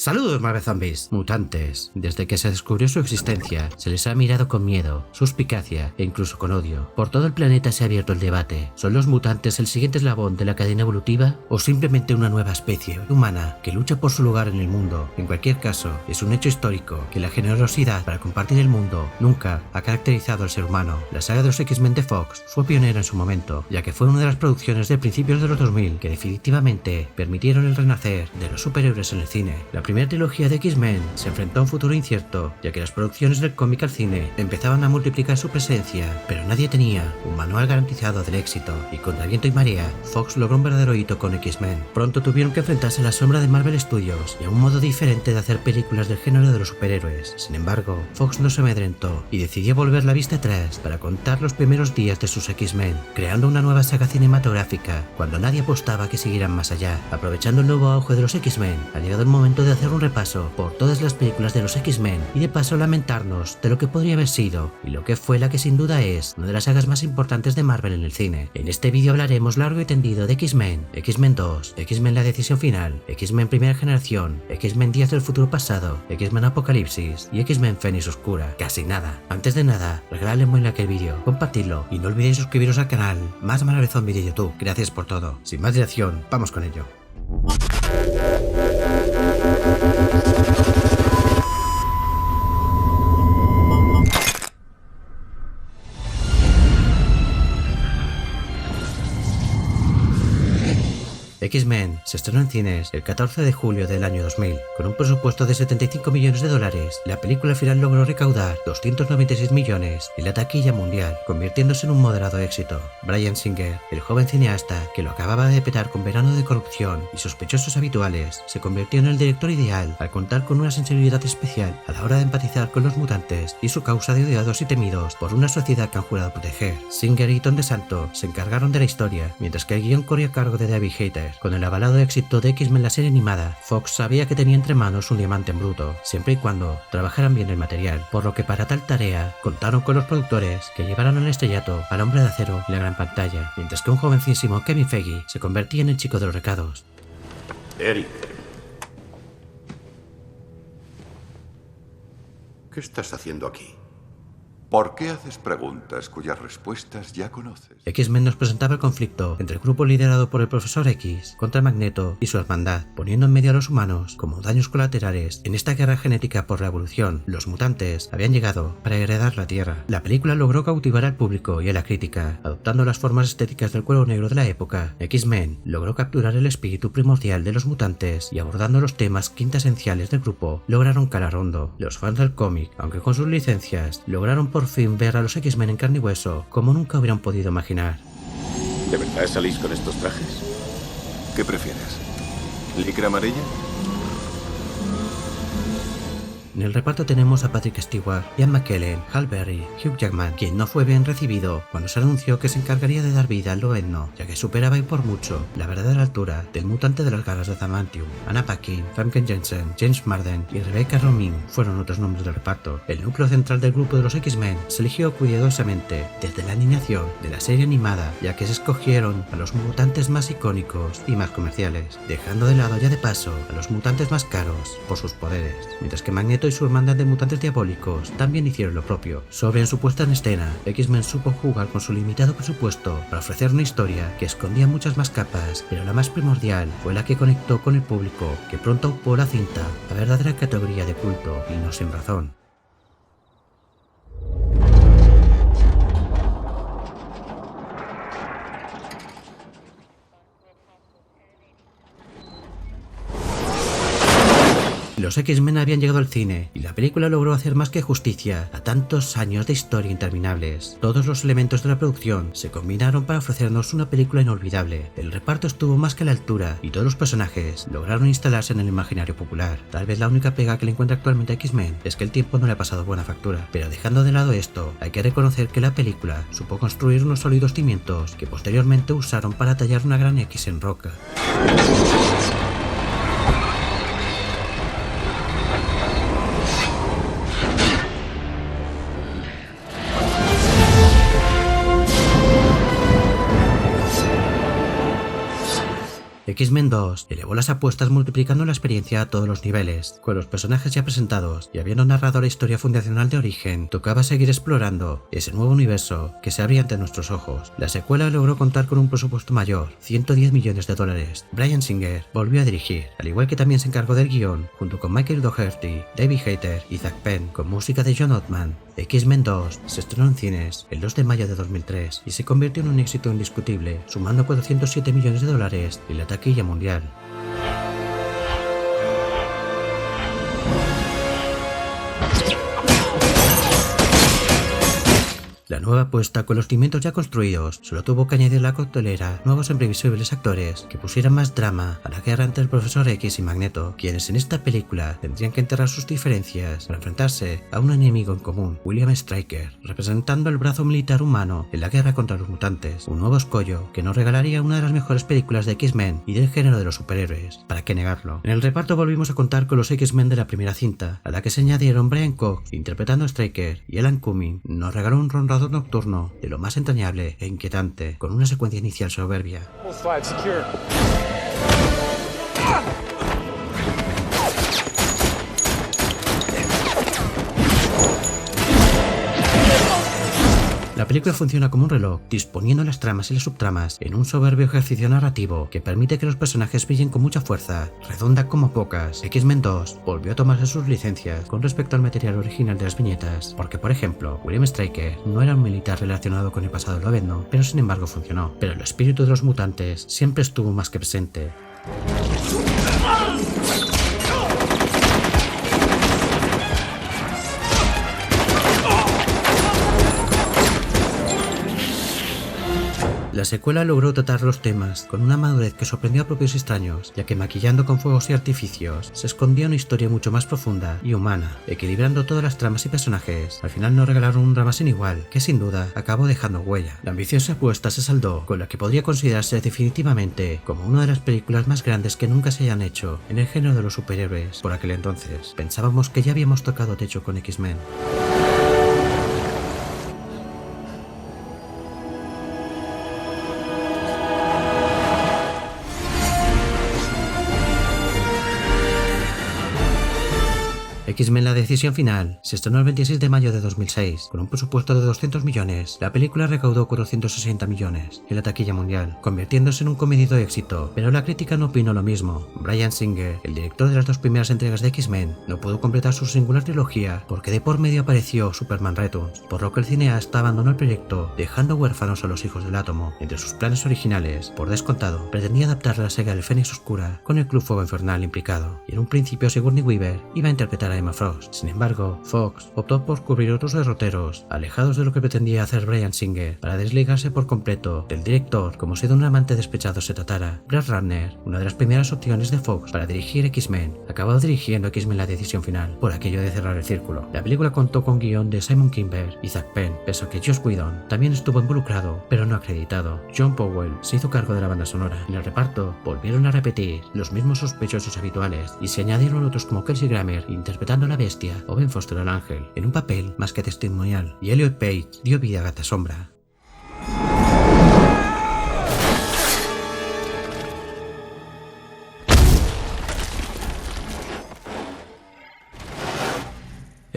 Saludos Marvel Zombies, mutantes. Desde que se descubrió su existencia, se les ha mirado con miedo, suspicacia e incluso con odio. Por todo el planeta se ha abierto el debate. ¿Son los mutantes el siguiente eslabón de la cadena evolutiva? ¿O simplemente una nueva especie humana que lucha por su lugar en el mundo? En cualquier caso, es un hecho histórico que la generosidad para compartir el mundo nunca ha caracterizado al ser humano. La saga de los X-Men de Fox fue pionera en su momento, ya que fue una de las producciones de principios de los 2000 que definitivamente permitieron el renacer de los superhéroes en el cine. La primera trilogía de X-Men se enfrentó a un futuro incierto, ya que las producciones del cómic al cine empezaban a multiplicar su presencia, pero nadie tenía un manual garantizado del éxito, y contra viento y marea, Fox logró un verdadero hito con X-Men. Pronto tuvieron que enfrentarse a la sombra de Marvel Studios y a un modo diferente de hacer películas del género de los superhéroes. Sin embargo, Fox no se amedrentó y decidió volver la vista atrás para contar los primeros días de sus X-Men, creando una nueva saga cinematográfica cuando nadie apostaba que siguieran más allá. Aprovechando el nuevo auge de los X-Men, ha llegado el momento de hacer un repaso por todas las películas de los X-Men y de paso lamentarnos de lo que podría haber sido y lo que fue la que sin duda es una de las sagas más importantes de Marvel en el cine. En este vídeo hablaremos largo y tendido de X-Men, X-Men 2, X-Men La Decisión Final, X-Men Primera Generación, X-Men Días del Futuro Pasado, X-Men Apocalipsis y X-Men Fénix Oscura. Casi nada. Antes de nada, regaladle un buen like al vídeo, compartidlo y no olvidéis suscribiros al canal más Marvel Zombie de YouTube. Gracias por todo. Sin más dilación, vamos con ello. X-Men se estrenó en cines el 14 de julio del año 2000. Con un presupuesto de 75 millones de dólares, la película al final logró recaudar 296 millones en la taquilla mundial, convirtiéndose en un moderado éxito. Bryan Singer, el joven cineasta que lo acababa de petar con Verano de Corrupción y Sospechosos Habituales, se convirtió en el director ideal al contar con una sensibilidad especial a la hora de empatizar con los mutantes y su causa de odiados y temidos por una sociedad que han jurado proteger. Singer y Tom DeSanto se encargaron de la historia, mientras que el guión corrió a cargo de David Hayter. Con el avalado éxito de X-Men la serie animada, Fox sabía que tenía entre manos un diamante en bruto, siempre y cuando trabajaran bien el material, por lo que para tal tarea contaron con los productores que llevaron al estrellato al Hombre de Acero en la gran pantalla, mientras que un jovencísimo Kevin Feige se convertía en el chico de los recados. Eric. ¿Qué estás haciendo aquí? ¿Por qué haces preguntas cuyas respuestas ya conoces? X-Men nos presentaba el conflicto entre el grupo liderado por el Profesor X contra Magneto y su hermandad, poniendo en medio a los humanos como daños colaterales. En esta guerra genética por la evolución, los mutantes habían llegado para heredar la Tierra. La película logró cautivar al público y a la crítica, adoptando las formas estéticas del cuero negro de la época. X-Men logró capturar el espíritu primordial de los mutantes y, abordando los temas quintesenciales del grupo, lograron calar hondo. Los fans del cómic, aunque con sus licencias, lograron por fin ver a los X-Men en carne y hueso como nunca hubieran podido imaginar. ¿De verdad salís con estos trajes? ¿Qué prefieres? ¿Licra amarilla? En el reparto tenemos a Patrick Stewart, Ian McKellen, Halle Berry, Hugh Jackman, quien no fue bien recibido cuando se anunció que se encargaría de dar vida al Lobezno, ya que superaba y por mucho la verdadera altura del mutante de las garras de adamantium. Anna Paquin, Famke Janssen, James Marden y Rebecca Romijn fueron otros nombres del reparto. El núcleo central del grupo de los X-Men se eligió cuidadosamente desde la animación de la serie animada, ya que se escogieron a los mutantes más icónicos y más comerciales, dejando de lado ya de paso a los mutantes más caros por sus poderes, mientras que Magneto y su hermandad de mutantes diabólicos también hicieron lo propio. Sobre su puesta en escena, X-Men supo jugar con su limitado presupuesto para ofrecer una historia que escondía muchas más capas, pero la más primordial fue la que conectó con el público, que pronto ocupó la cinta la verdadera categoría de culto, y no sin razón. Los X-Men habían llegado al cine y la película logró hacer más que justicia a tantos años de historia interminables. Todos los elementos de la producción se combinaron para ofrecernos una película inolvidable. El reparto estuvo más que a la altura y todos los personajes lograron instalarse en el imaginario popular. Tal vez la única pega que le encuentra actualmente a X-Men es que el tiempo no le ha pasado buena factura, pero dejando de lado esto, hay que reconocer que la película supo construir unos sólidos cimientos que posteriormente usaron para tallar una gran X en roca. X-Men 2 elevó las apuestas multiplicando la experiencia a todos los niveles. Con los personajes ya presentados y habiendo narrado la historia fundacional de origen, tocaba seguir explorando ese nuevo universo que se abría ante nuestros ojos. La secuela logró contar con un presupuesto mayor, $110 millones. Bryan Singer volvió a dirigir, al igual que también se encargó del guión, junto con Michael Dougherty, David Hayter y Zack Penn, con música de John Ottman. X-Men 2 se estrenó en cines el 2 de mayo de 2003 y se convirtió en un éxito indiscutible, sumando $407 millones en la taquilla mundial. La nueva apuesta, con los cimientos ya construidos, solo tuvo que añadir a la coctelera nuevos e imprevisibles actores que pusieran más drama a la guerra entre el Profesor X y Magneto, quienes en esta película tendrían que enterrar sus diferencias para enfrentarse a un enemigo en común, William Stryker, representando el brazo militar humano en la guerra contra los mutantes, un nuevo escollo que nos regalaría una de las mejores películas de X-Men y del género de los superhéroes. ¿Para qué negarlo? En el reparto volvimos a contar con los X-Men de la primera cinta, a la que se añadieron Brian Cox interpretando a Stryker y Alan Cumming nos regaló un ronroador nocturno de lo más entrañable e inquietante, con una secuencia inicial soberbia. La película funciona como un reloj, disponiendo las tramas y las subtramas en un soberbio ejercicio narrativo que permite que los personajes brillen con mucha fuerza, redonda como pocas. X-Men 2 volvió a tomarse sus licencias con respecto al material original de las viñetas, porque por ejemplo, William Stryker no era un militar relacionado con el pasado lobezno, pero sin embargo funcionó. Pero el espíritu de los mutantes siempre estuvo más que presente. La secuela logró tratar los temas con una madurez que sorprendió a propios y extraños, ya que maquillando con fuegos y artificios se escondía una historia mucho más profunda y humana, equilibrando todas las tramas y personajes. Al final nos regalaron un drama sin igual, que sin duda acabó dejando huella. La ambiciosa apuesta se saldó con la que podría considerarse definitivamente como una de las películas más grandes que nunca se hayan hecho en el género de los superhéroes. Por aquel entonces, pensábamos que ya habíamos tocado techo con X-Men. X-Men: La decisión final se estrenó el 26 de mayo de 2006, con un presupuesto de 200 millones. La película recaudó 460 millones en la taquilla mundial, convirtiéndose en un comedido éxito, pero la crítica no opinó lo mismo. Bryan Singer, el director de las dos primeras entregas de X-Men, no pudo completar su singular trilogía porque de por medio apareció Superman Returns, por lo que el cineasta abandonó el proyecto, dejando huérfanos a los hijos del átomo. Entre sus planes originales, por descontado, pretendía adaptar la saga del Fénix Oscura con el Club Fuego Infernal implicado, y en un principio Sigourney Weaver iba a interpretar a Emma Frost. Sin embargo, Fox optó por cubrir otros derroteros, alejados de lo que pretendía hacer Bryan Singer, para desligarse por completo del director, como si de un amante despechado se tratara. Brad Ratner, una de las primeras opciones de Fox para dirigir X-Men, acabó dirigiendo X-Men: La decisión final, por aquello de cerrar el círculo. La película contó con guión de Simon Kinberg y Zack Penn, pese a que Joss Whedon también estuvo involucrado, pero no acreditado. John Powell se hizo cargo de la banda sonora. En el reparto volvieron a repetir los mismos sospechosos habituales y se añadieron otros como Kelsey Grammer interpretando a la bestia o Ben Foster al ángel, en un papel más que testimonial, y Elliot Page dio vida a Gata Sombra.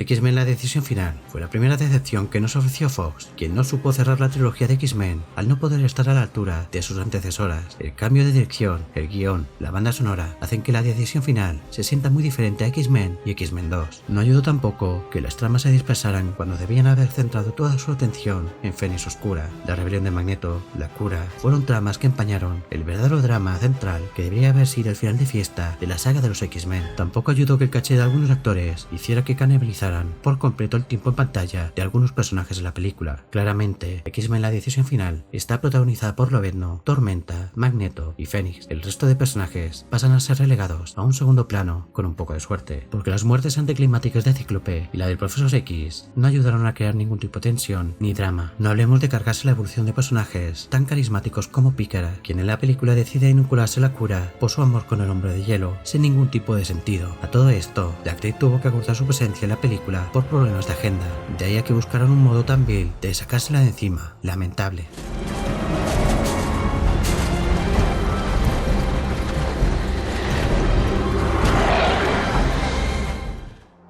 X-Men: La decisión final fue la primera decepción que nos ofreció Fox, quien no supo cerrar la trilogía de X-Men al no poder estar a la altura de sus antecesoras. El cambio de dirección, el guión, la banda sonora hacen que La decisión final se sienta muy diferente a X-Men y X-Men 2. No ayudó tampoco que las tramas se dispersaran cuando debían haber centrado toda su atención en Fénix Oscura. La rebelión de Magneto, la cura, fueron tramas que empañaron el verdadero drama central que debería haber sido el final de fiesta de la saga de los X-Men. Tampoco ayudó que el caché de algunos actores hiciera que canibalizaran por completo el tiempo en pantalla de algunos personajes de la película. Claramente, X-Men: La decisión final está protagonizada por Lobezno, Tormenta, Magneto y Fénix. El resto de personajes pasan a ser relegados a un segundo plano con un poco de suerte, porque las muertes anticlimáticas de Cíclope y la del Profesor X no ayudaron a crear ningún tipo de tensión ni drama. No hablemos de cargarse la evolución de personajes tan carismáticos como Pícara, quien en la película decide inocularse la cura por su amor con el Hombre de Hielo, sin ningún tipo de sentido. A todo esto, la actriz tuvo que acortar su presencia en la película por problemas de agenda, de ahí a que buscaron un modo tan vil de sacársela de encima. Lamentable.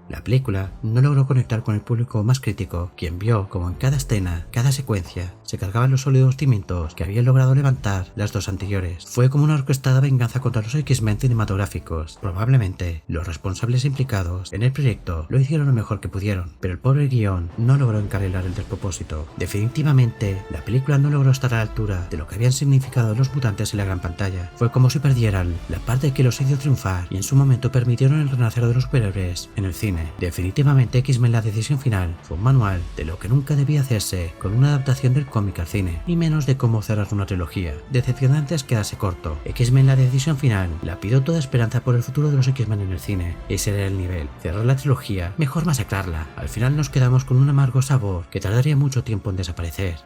La película no logró conectar con el público más crítico, quien vio como en cada escena, cada secuencia, se cargaban los sólidos cimientos que habían logrado levantar las dos anteriores. Fue como una orquestada venganza contra los X-Men cinematográficos. Probablemente los responsables implicados en el proyecto lo hicieron lo mejor que pudieron, pero el pobre guión no logró encarrilar el despropósito. Definitivamente, la película no logró estar a la altura de lo que habían significado los mutantes en la gran pantalla. Fue como si perdieran la parte que los hizo triunfar y en su momento permitieron el renacer de los superhéroes en el cine. Definitivamente X-Men la decisión final fue un manual de lo que nunca debía hacerse con una adaptación del cómic al cine, ni menos de cómo cerrar una trilogía. Decepcionante es quedarse corto. X-Men la decisión final la pidió toda esperanza por el futuro de los X-Men en el cine. Ese era el nivel. Cerrar la trilogía, mejor masacrarla. Al final nos quedamos con un amargo sabor que tardaría mucho tiempo en desaparecer.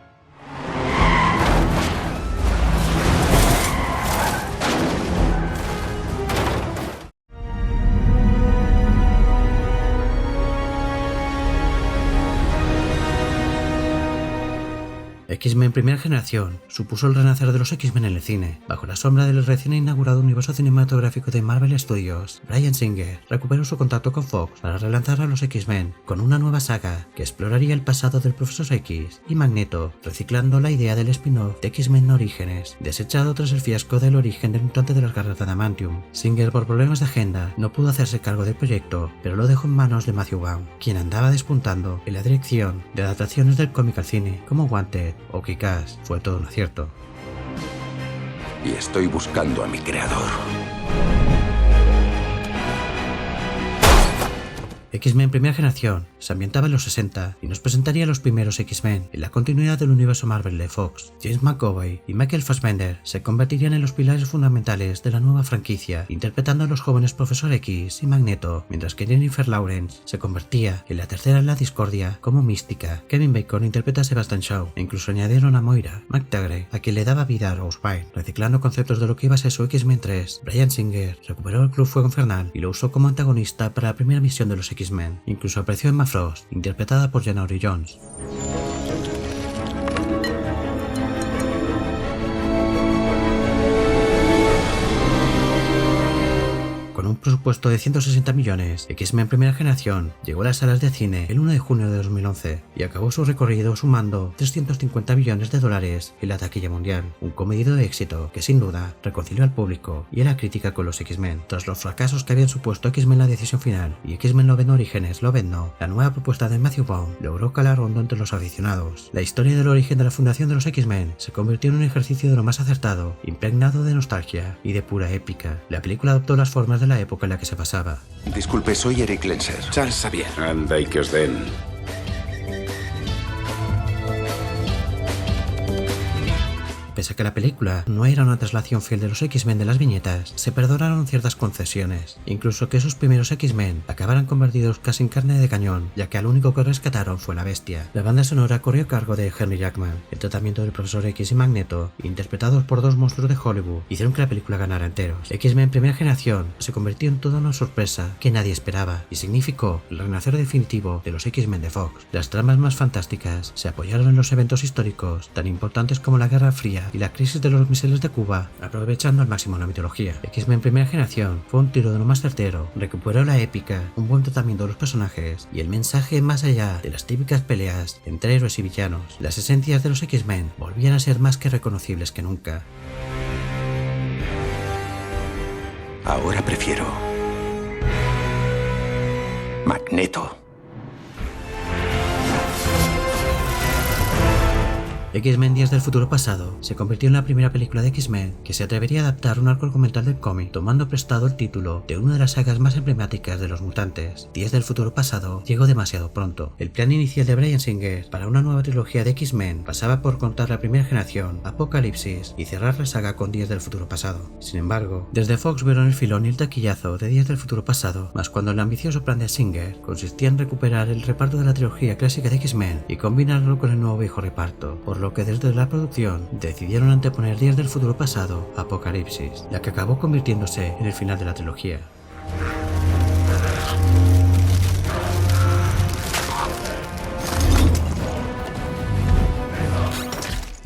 X-Men Primera Generación supuso el renacer de los X-Men en el cine. Bajo la sombra del recién inaugurado universo cinematográfico de Marvel Studios, Bryan Singer recuperó su contacto con Fox para relanzar a los X-Men con una nueva saga que exploraría el pasado del Profesor X y Magneto, reciclando la idea del spin-off de X-Men Orígenes, desechado tras el fiasco del origen del mutante de las garras de Adamantium. Singer, por problemas de agenda, no pudo hacerse cargo del proyecto, pero lo dejó en manos de Matthew Vaughn, quien andaba despuntando en la dirección de adaptaciones del cómic al cine, como Wanted o Kick-Ass. Fue todo un acierto. Y estoy buscando a mi creador. X-Men Primera Generación se ambientaba en los 60 y nos presentaría a los primeros X-Men en la continuidad del universo Marvel de Fox. James McAvoy y Michael Fassbender se convertirían en los pilares fundamentales de la nueva franquicia, interpretando a los jóvenes Profesor X y Magneto, mientras que Jennifer Lawrence se convertía en la tercera en la discordia como Mística. Kevin Bacon interpreta a Sebastian Shaw e incluso añadieron a Moira McTaggart, a quien le daba vida a Rose Byrne, reciclando conceptos de lo que iba a ser su X-Men 3. Bryan Singer recuperó el Club Fuego Infernal y lo usó como antagonista para la primera misión de los X-Men. Incluso apareció Emma Frost, interpretada por Jenna Jones. Con un presupuesto de 160 millones, X-Men Primera Generación llegó a las salas de cine el 1 de junio de 2011 y acabó su recorrido sumando 350 millones de dólares en la taquilla mundial, un comedido de éxito que sin duda reconcilió al público y a la crítica con los X-Men. Tras los fracasos que habían supuesto X-Men la decisión final y X-Men Love and Orígenes Love and No, la nueva propuesta de Matthew Vaughn logró calar hondo entre los aficionados. La historia del origen de la fundación de los X-Men se convirtió en un ejercicio de lo más acertado, impregnado de nostalgia y de pura épica. La película adoptó las formas de la época en la que se pasaba. Disculpe, soy Eric Lenser. Charles Xavier. Anda y que os den. Pese a que la película no era una traslación fiel de los X-Men de las viñetas, se perdonaron ciertas concesiones, incluso que esos primeros X-Men acabaran convertidos casi en carne de cañón, ya que al único que rescataron fue la bestia. La banda sonora corrió a cargo de Henry Jackman. El tratamiento del Profesor X y Magneto, interpretados por dos monstruos de Hollywood, hicieron que la película ganara enteros. X-Men Primera Generación se convirtió en toda una sorpresa que nadie esperaba y significó el renacer definitivo de los X-Men de Fox. Las tramas más fantásticas se apoyaron en los eventos históricos tan importantes como la Guerra Fría y la crisis de los misiles de Cuba, aprovechando al máximo la mitología. X-Men Primera Generación fue un tiro de lo más certero, recuperó la épica, un buen tratamiento de los personajes y el mensaje más allá de las típicas peleas entre héroes y villanos. Las esencias de los X-Men volvían a ser más que reconocibles que nunca. Ahora prefiero Magneto. X-Men Días del Futuro Pasado se convirtió en la primera película de X-Men que se atrevería a adaptar un arco argumental del cómic, tomando prestado el título de una de las sagas más emblemáticas de los mutantes. Días del Futuro Pasado llegó demasiado pronto. El plan inicial de Bryan Singer para una nueva trilogía de X-Men pasaba por contar la primera generación, Apocalipsis, y cerrar la saga con Días del Futuro Pasado. Sin embargo, desde Fox vieron el filón y el taquillazo de Días del Futuro Pasado, más cuando el ambicioso plan de Singer consistía en recuperar el reparto de la trilogía clásica de X-Men y combinarlo con el nuevo viejo reparto, por lo que desde la producción decidieron anteponer Días del Futuro Pasado a Apocalipsis, la que acabó convirtiéndose en el final de la trilogía.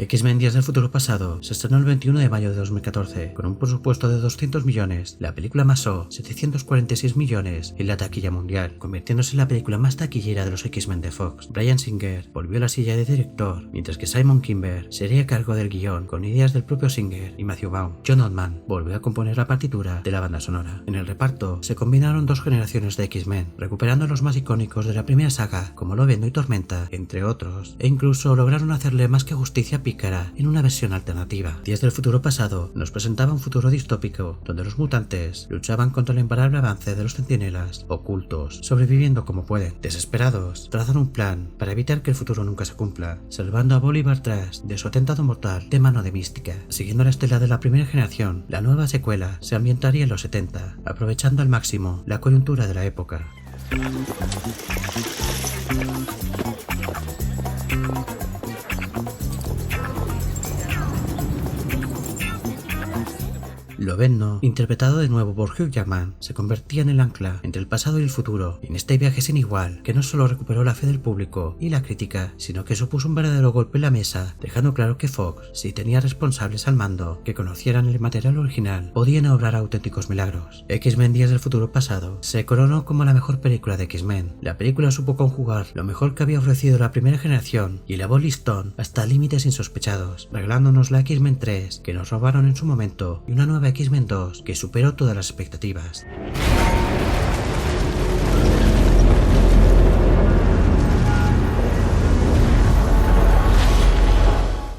X-Men Días del Futuro Pasado se estrenó el 21 de mayo de 2014, con un presupuesto de 200 millones. La película amasó 746 millones en la taquilla mundial, convirtiéndose en la película más taquillera de los X-Men de Fox. Bryan Singer volvió a la silla de director, mientras que Simon Kimber sería a cargo del guión, con ideas del propio Singer y Matthew Vaughn. John Ottman volvió a componer la partitura de la banda sonora. En el reparto se combinaron dos generaciones de X-Men, recuperando los más icónicos de la primera saga, como Lobezno y Tormenta, entre otros, e incluso lograron hacerle más que justicia a Pícara en una versión alternativa. Días del Futuro Pasado nos presentaba un futuro distópico, donde los mutantes luchaban contra el imparable avance de los centinelas ocultos, sobreviviendo como pueden. Desesperados, trazan un plan para evitar que el futuro nunca se cumpla, salvando a Bolivar Trask de su atentado mortal de mano de Mística. Siguiendo la estela de la primera generación, la nueva secuela se ambientaría en los 70, aprovechando al máximo la coyuntura de la época. Lobezno, interpretado de nuevo por Hugh Jackman, se convertía en el ancla entre el pasado y el futuro, en este viaje sin igual que no solo recuperó la fe del público y la crítica, sino que supuso un verdadero golpe en la mesa, dejando claro que Fox, si tenía responsables al mando que conocieran el material original, podían obrar auténticos milagros. X-Men Días del Futuro Pasado se coronó como la mejor película de X-Men. La película supo conjugar lo mejor que había ofrecido la primera generación y elevó el listón hasta límites insospechados, regalándonos la X-Men 3 que nos robaron en su momento y una nueva X-Men 2 que superó todas las expectativas.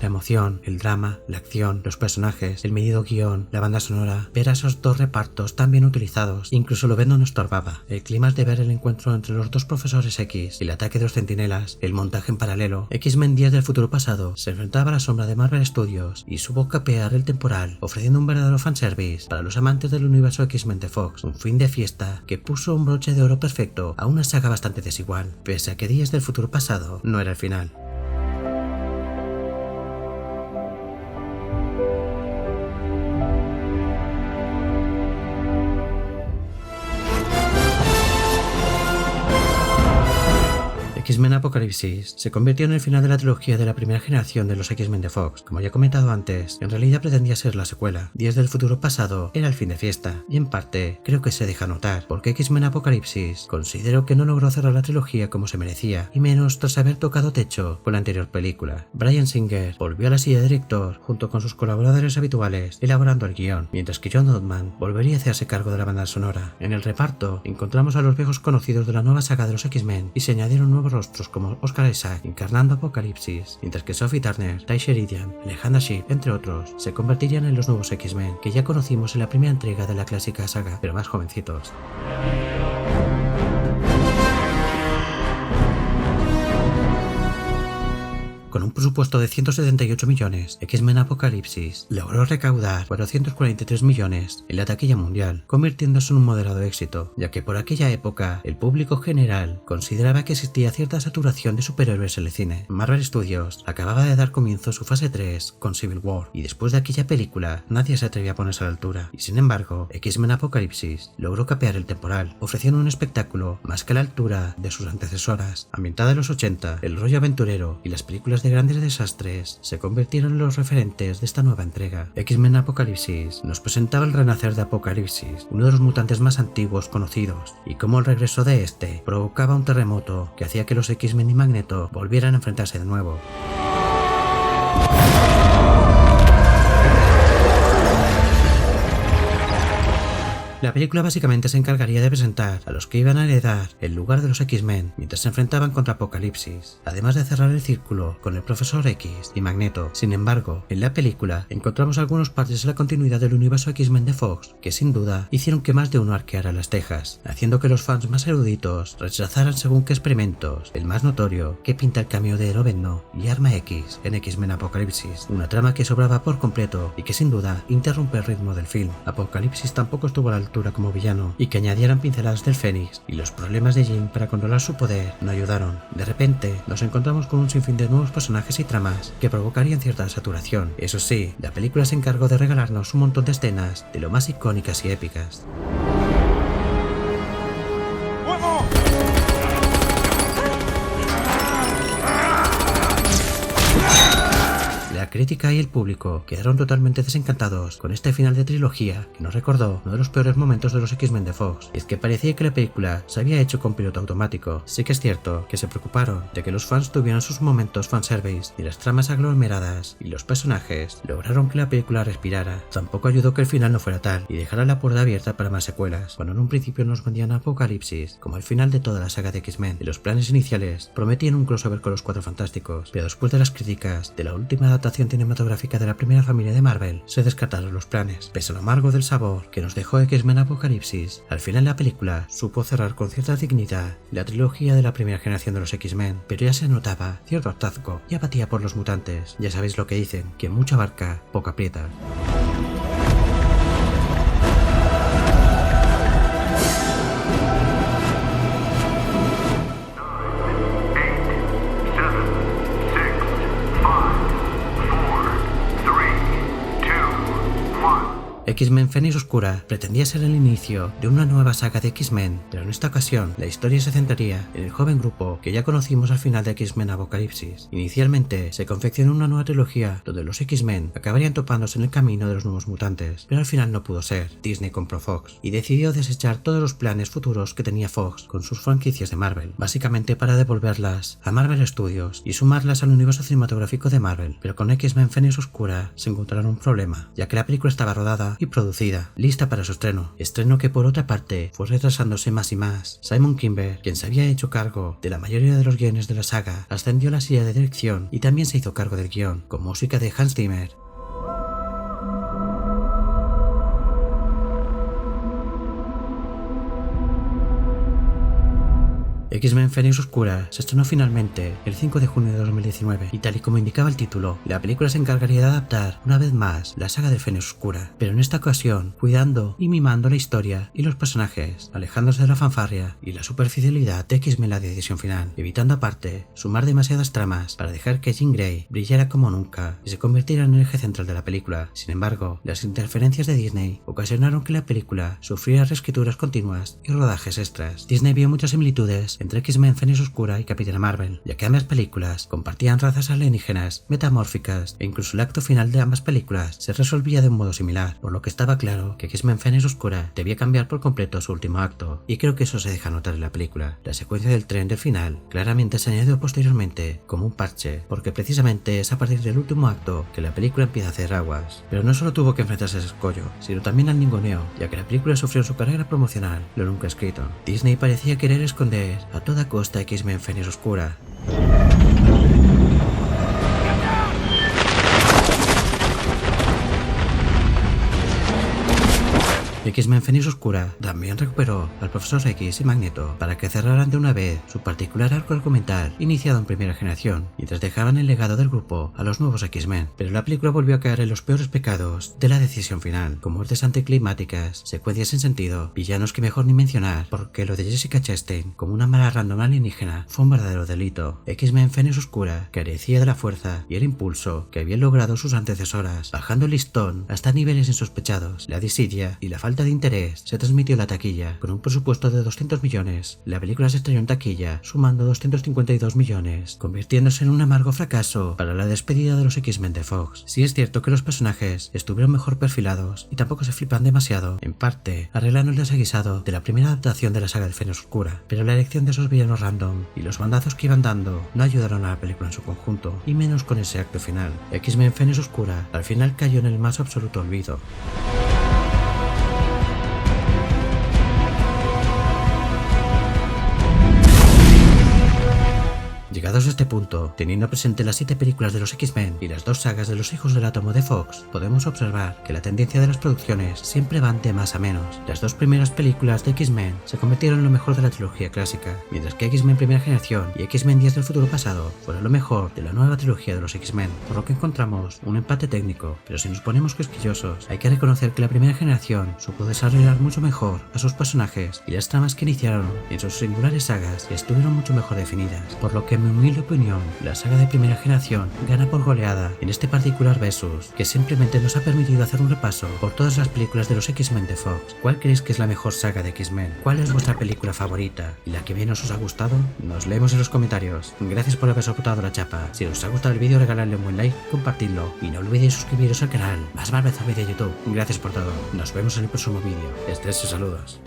La emoción, el drama, la acción, los personajes, el medido guión, la banda sonora, ver a esos dos repartos tan bien utilizados, incluso Lobezno no estorbaba. El clima de ver el encuentro entre los dos profesores X, el ataque de los centinelas, el montaje en paralelo. X-Men Días del Futuro Pasado se enfrentaba a la sombra de Marvel Studios y supo capear el temporal, ofreciendo un verdadero fanservice para los amantes del universo X-Men de Fox, un fin de fiesta que puso un broche de oro perfecto a una saga bastante desigual, pese a que Días del Futuro Pasado no era el final. X-Men Apocalipsis se convirtió en el final de la trilogía de la primera generación de los X-Men de Fox. Como ya he comentado antes, en realidad pretendía ser la secuela. Días del Futuro Pasado era el fin de fiesta, y en parte creo que se deja notar, porque X-Men Apocalipsis considero que no logró cerrar la trilogía como se merecía, y menos tras haber tocado techo con la anterior película. Bryan Singer volvió a la silla de director junto con sus colaboradores habituales, elaborando el guión, mientras que John Ottman volvería a hacerse cargo de la banda sonora. En el reparto encontramos a los viejos conocidos de la nueva saga de los X-Men y se añadieron nuevos rostros como Oscar Isaac encarnando Apocalipsis, mientras que Sophie Turner, Ty Sheridan, Alejandra Shipp, entre otros, se convertirían en los nuevos X-Men que ya conocimos en la primera entrega de la clásica saga, pero más jovencitos. Con un presupuesto de 178 millones, X-Men Apocalipsis logró recaudar 443 millones en la taquilla mundial, convirtiéndose en un moderado éxito, ya que por aquella época el público general consideraba que existía cierta saturación de superhéroes en el cine. Marvel Studios acababa de dar comienzo a su fase 3 con Civil War, y después de aquella película nadie se atrevía a ponerse a la altura, y sin embargo X-Men Apocalipsis logró capear el temporal, ofreciendo un espectáculo más que a la altura de sus antecesoras. Ambientada en los 80, el rollo aventurero y las películas de grandes desastres se convirtieron en los referentes de esta nueva entrega. X-Men Apocalipsis nos presentaba el renacer de Apocalipsis, uno de los mutantes más antiguos conocidos, y cómo el regreso de este provocaba un terremoto que hacía que los X-Men y Magneto volvieran a enfrentarse de nuevo. La película básicamente se encargaría de presentar a los que iban a heredar el lugar de los X-Men mientras se enfrentaban contra Apocalipsis, además de cerrar el círculo con el Profesor X y Magneto. Sin embargo, en la película encontramos algunos partes de la continuidad del universo X-Men de Fox que sin duda hicieron que más de uno arqueara las cejas, haciendo que los fans más eruditos rechazaran según qué experimentos. El más notorio que pinta el cameo de Lobezno y Arma X en X-Men Apocalipsis, una trama que sobraba por completo y que sin duda interrumpe el ritmo del film. Apocalipsis tampoco estuvo a la altura como villano, y que añadieran pinceladas del Fénix y los problemas de Jean para controlar su poder no ayudaron. De repente nos encontramos con un sinfín de nuevos personajes y tramas que provocarían cierta saturación. Eso sí, la película se encargó de regalarnos un montón de escenas de lo más icónicas y épicas. La La crítica y el público quedaron totalmente desencantados con este final de trilogía que nos recordó uno de los peores momentos de los X-Men de Fox, y es que parecía que la película se había hecho con piloto automático. Sí que es cierto que se preocuparon de que los fans tuvieran sus momentos fanservice y las tramas aglomeradas y los personajes lograron que la película respirara. Tampoco ayudó que el final no fuera tal y dejara la puerta abierta para más secuelas, cuando en un principio nos vendían Apocalipsis como el final de toda la saga de X-Men, y los planes iniciales prometían un crossover con los Cuatro Fantásticos, pero después de las críticas de la última adaptación cinematográfica de la primera familia de Marvel, se descartaron los planes. Pese a lo amargo del sabor que nos dejó X-Men Apocalipsis, al final la película supo cerrar con cierta dignidad la trilogía de la primera generación de los X-Men, pero ya se notaba cierto hartazgo y apatía por los mutantes. Ya sabéis lo que dicen, que mucho abarca, poco aprieta. X-Men Fénix Oscura pretendía ser el inicio de una nueva saga de X-Men, pero en esta ocasión la historia se centraría en el joven grupo que ya conocimos al final de X-Men Apocalipsis. Inicialmente se confeccionó una nueva trilogía donde los X-Men acabarían topándose en el camino de los nuevos mutantes, pero al final no pudo ser. Disney compró Fox y decidió desechar todos los planes futuros que tenía Fox con sus franquicias de Marvel, básicamente para devolverlas a Marvel Studios y sumarlas al universo cinematográfico de Marvel. Pero con X-Men Fénix Oscura se encontraron un problema, ya que la película estaba rodada y producida, lista para su estreno que por otra parte fue retrasándose más y más. Simon Kinberg, quien se había hecho cargo de la mayoría de los guiones de la saga, ascendió a la silla de dirección y también se hizo cargo del guión, con música de Hans Zimmer. X-Men Fénix Oscura se estrenó finalmente el 5 de junio de 2019 y tal y como indicaba el título, la película se encargaría de adaptar una vez más la saga de Fénix Oscura, pero en esta ocasión cuidando y mimando la historia y los personajes, alejándose de la fanfarria y la superficialidad de X-Men la decisión final, evitando aparte sumar demasiadas tramas para dejar que Jean Grey brillara como nunca y se convirtiera en el eje central de la película. Sin embargo, las interferencias de Disney ocasionaron que la película sufriera reescrituras continuas y rodajes extras. Disney vio muchas similitudes entre X-Men Fénix Oscura y Capitana Marvel, ya que ambas películas compartían razas alienígenas, metamórficas, e incluso el acto final de ambas películas se resolvía de un modo similar, por lo que estaba claro que X-Men Fénix Oscura debía cambiar por completo su último acto, y creo que eso se deja notar en la película. La secuencia del tren del final claramente se añadió posteriormente como un parche, porque precisamente es a partir del último acto que la película empieza a hacer aguas. Pero no solo tuvo que enfrentarse a ese escollo, sino también al ninguneo, ya que la película sufrió en su carrera promocional lo nunca escrito. Disney parecía querer esconder a toda costa X-Men Fénix Oscura. X-Men Fénix Oscura también recuperó al Profesor X y Magneto para que cerraran de una vez su particular arco argumental iniciado en primera generación, mientras dejaban el legado del grupo a los nuevos X-Men. Pero la película volvió a caer en los peores pecados de la decisión final, con muertes anticlimáticas, secuencias sin sentido, villanos que mejor ni mencionar, porque lo de Jessica Chastain como una mala random alienígena fue un verdadero delito. X-Men Fénix Oscura carecía de la fuerza y el impulso que habían logrado sus antecesoras, bajando el listón hasta niveles insospechados. La desidia y la falta de interés se transmitió en la taquilla. Con un presupuesto de 200 millones, la película se estrenó en taquilla, sumando 252 millones, convirtiéndose en un amargo fracaso para la despedida de los X-Men de Fox. Sí es cierto que los personajes estuvieron mejor perfilados y tampoco se flipan demasiado, en parte arreglando el desaguisado de la primera adaptación de la saga del Fénix Oscura, pero la elección de esos villanos random y los bandazos que iban dando no ayudaron a la película en su conjunto, y menos con ese acto final. X-Men Fénix Oscura al final cayó en el más absoluto olvido. Llegados a este punto, teniendo presente las 7 películas de los X-Men y las 2 sagas de los Hijos del Átomo de Fox, podemos observar que la tendencia de las producciones siempre van de más a menos. Las 2 primeras películas de X-Men se convirtieron en lo mejor de la trilogía clásica, mientras que X-Men Primera Generación y X-Men Días del Futuro Pasado fueron lo mejor de la nueva trilogía de los X-Men, por lo que encontramos un empate técnico. Pero si nos ponemos quisquillosos, hay que reconocer que la Primera Generación supo desarrollar mucho mejor a sus personajes y las tramas que iniciaron en sus singulares sagas estuvieron mucho mejor definidas, por lo que me humilde opinión, la saga de primera generación gana por goleada en este particular versus, que simplemente nos ha permitido hacer un repaso por todas las películas de los X-Men de Fox. ¿Cuál creéis que es la mejor saga de X-Men? ¿Cuál es vuestra película favorita? ¿Y la que menos os ha gustado? Nos leemos en los comentarios. Gracias por haber soportado la chapa. Si os ha gustado el vídeo, regaladle un buen like, compartidlo y no olvidéis suscribiros al canal. Más Marvel Zombie de YouTube. Gracias por todo. Nos vemos en el próximo vídeo. Estrés y saludos.